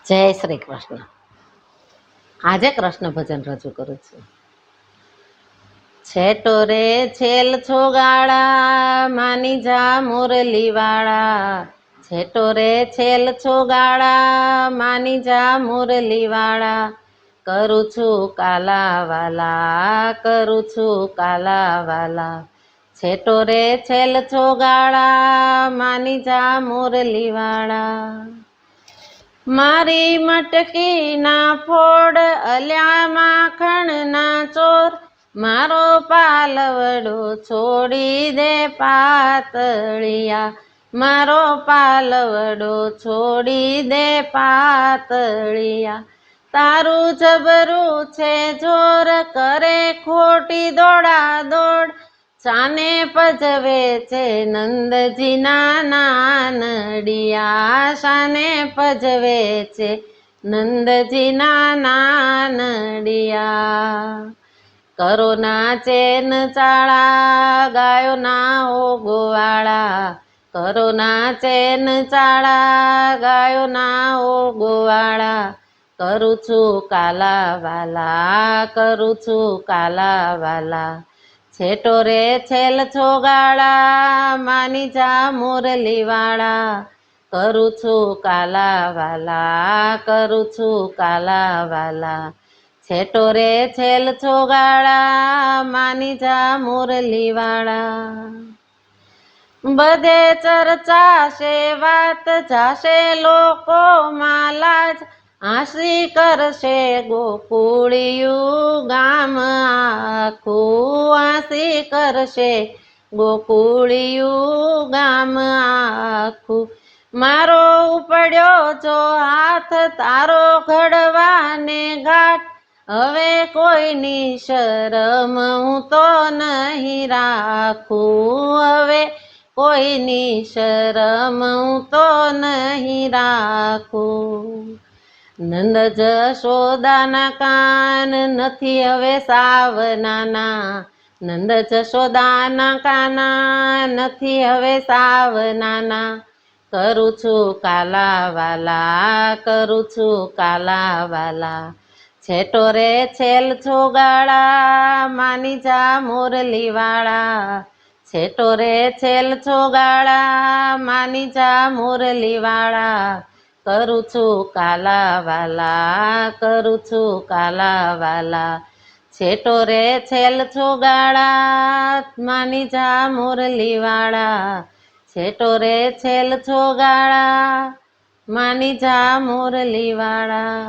જય શ્રી કૃષ્ણ. આજે કૃષ્ણ ભજન રજૂ કરું છું. છેટો રે છેલ છોગાળા માની જા મુરલી વાળા, છેટો રે છેલ છોગાળા માની જા મુરલી વાળા, કરું છું કાલા વાલા, કરું છું કાલા વાલા, છેટો રે છેલ છોગાળા માની જા મુરલી વાળા. મારી મટકી ના ફોડ અલ્યા માખણ ના ચોર, મારો પાલવડો છોડી દે પાતળિયા, મારો પાલવડો છોડી દે પાતળિયા. તારું જબરું છે જોર કરે ખોટી દોડા દોડ, શાને પજવે છે નંદજીના નાનડિયા, શાને પજવે છે નંદજીના નાનડિયા. કરો ના ચેન ચાળા ગાયો ના ઓગોવાળા, કરો ના ચેન ચાળા ગાયો ના ઓગોવાળા, કરું છું કાલા વાલા, કરું છું કાલા વાલા, છેટો રે છેલ છોગાળા માની જા મુરલી વાળા, કરું છું કાલા વાલા, કરું છું કાલા વાલા, છેટો રે છેલ છોગાળા માની જા મુરલી વાળા. બધે ચર્ચાશે વાત જાશે લોકો માલાજ, હાંસી કરશે ગોકુળિયું ગામ આખું, હાંસી કરશે ગોકુળિયું ગામ આખું. મારો ઉપડ્યો જો હાથ તારો ઘડવાને ઘાટ, હવે કોઈની શરમ હું તો નહીં રાખું, હવે કોઈની શરમ હું તો નહીં રાખું. નંદ જશોદાના કાન નથી હવે સાવનાના, નંદ જશોદાના કાના નથી હવે સાવનાના, કરું છું કાલા વાલા, કરું છું કાલા વાલા, છેટો રે છેલ છોગાળા માની જા મુરલી વાળા, છેટો રે છેલ છોગાળા માની જા મુરલી વાળા, કરું છું કાલા વાલા, કરું છું કાલા વાલા, છેટો રે છેલ છોગાળા માની જા મુરલી વાળા, છેટો રે છેલ છોગાળા માની જા મુરલી વાળા.